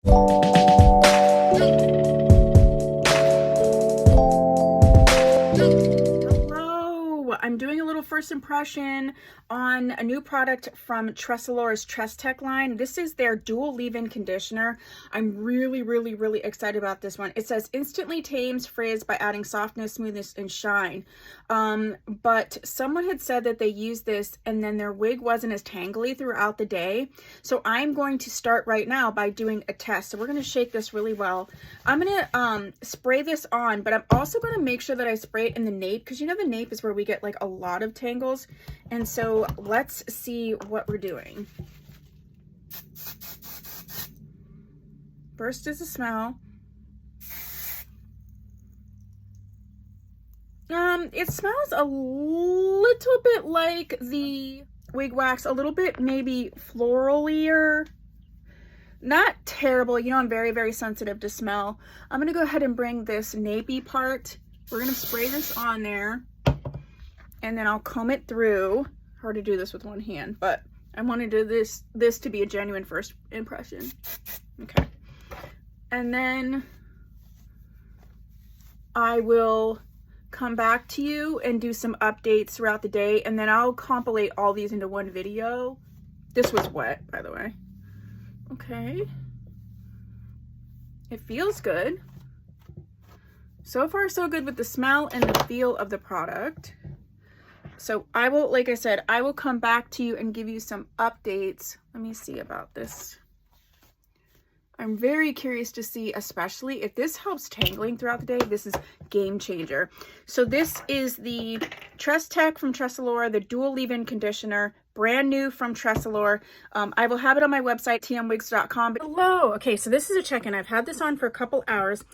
Hello, I'm doing a little first impression on a new product from Tressallure's Tress Tech line. This is their dual leave-in conditioner. I'm really excited about this one. It says instantly tames frizz by adding softness, smoothness, and shine. But someone had said that they used this and then their wig wasn't as tangly throughout the day. So I'm going to start right now by doing a test. So we're going to shake this really well. I'm going to spray this on, but I'm also going to make sure that I spray it in the nape, because you know the nape is where we get like a lot of tangles. And so let's see what we're doing. First is the smell. It smells a little bit like the wig wax, a little bit maybe floralier. Not terrible. You know, I'm very sensitive to smell. I'm gonna go ahead and bring this napey part. We're gonna spray this on there and then I'll comb it through. Hard to do this with one hand, but I wanted to do this to be a genuine first impression. Okay. And then I will come back to you and do some updates throughout the day, and then I'll compilate all these into one video. This was wet, by the way. Okay. It feels good. So far, so good with the smell and the feel of the product. So I will, like I said, I will come back to you and give you some updates. Let me see about this. I'm very curious to see, especially if this helps tangling throughout the day. This is game changer. So this is the Tress Tech from Tressallure, the dual leave-in conditioner, brand new from Tressallure. I will have it on my website, tmwigs.com. Hello. Okay, so this is a check-in. I've had this on for a couple hours.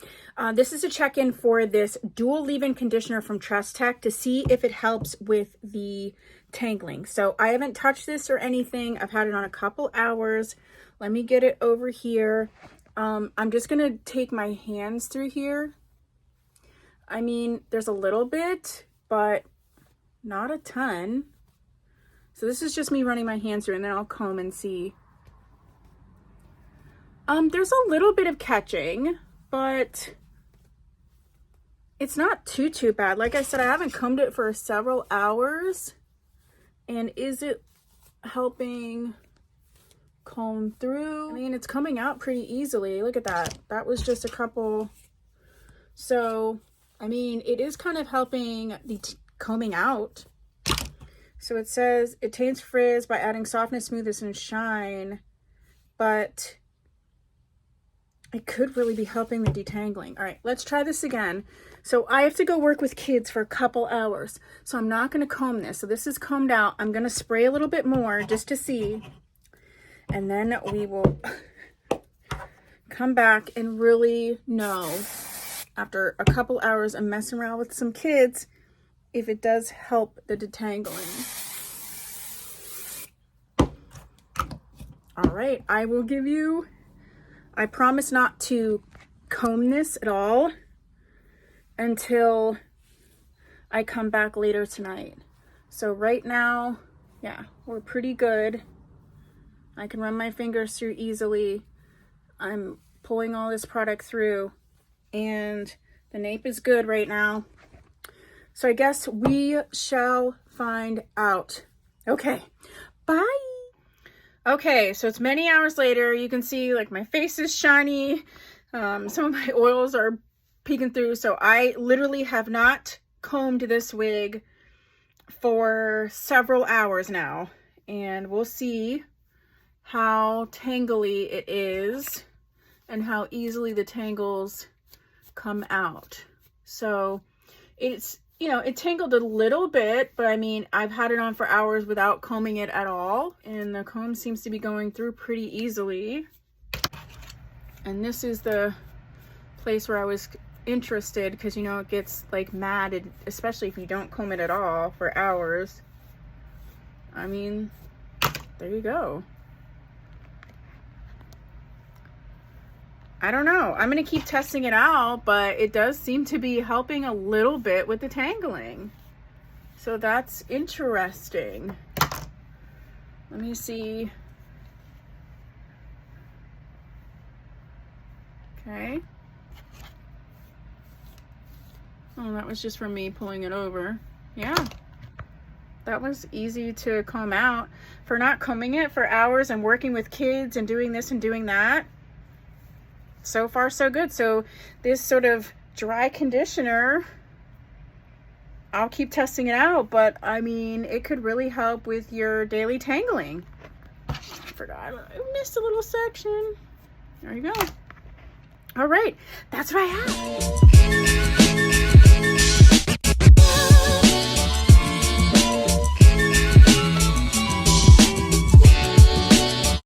This is a check-in for this dual leave-in conditioner from Tress Tech to see if it helps with the tangling. So I haven't touched this or anything. I've had it on a couple hours. Let me get it over here. I'm just going to take my hands through here. I mean, there's a little bit, but not a ton. So this is just me running my hands through, and then I'll comb and see. There's a little bit of catching, but it's not too bad. Like I said, I haven't combed it for several hours. And is it helping comb through? I mean, it's coming out pretty easily. Look at that. That was just a couple. So, I mean, it is kind of helping the combing out. So it says it tames frizz by adding softness, smoothness, and shine, but it could really be helping the detangling. All right, let's try this again. So I have to go work with kids for a couple hours, so I'm not going to comb this. So this is combed out. I'm going to spray a little bit more just to see, and then we will come back and really know after a couple hours of messing around with some kids if it does help the detangling. All right, I will give you, I promise not to comb this at all until I come back later tonight. So right now, yeah, we're pretty good. I can run my fingers through easily. I'm pulling all this product through and the nape is good right now. So I guess we shall find out. Okay, bye. Okay, so it's many hours later. You can see like my face is shiny. Some of my oils are peeking through. So I literally have not combed this wig for several hours now. And we'll see how tangly it is and how easily the tangles come out. So it's, you know, it tangled a little bit, but I mean, I've had it on for hours without combing it at all. And the comb seems to be going through pretty easily. And this is the place where I was interested because, you know, it gets like matted, especially if you don't comb it at all for hours. I mean, there you go. I don't know. I'm going to keep testing it out, but it does seem to be helping a little bit with the tangling. So that's interesting. Let me see. Okay. Oh, that was just from me pulling it over. Yeah. That was easy to comb out. For not combing it for hours and working with kids and doing this and doing that, so far so good. So this sort of dry conditioner, I'll keep testing it out, but I mean, it could really help with your daily tangling. I forgot, I missed a little section. There you go. All right, that's what I have.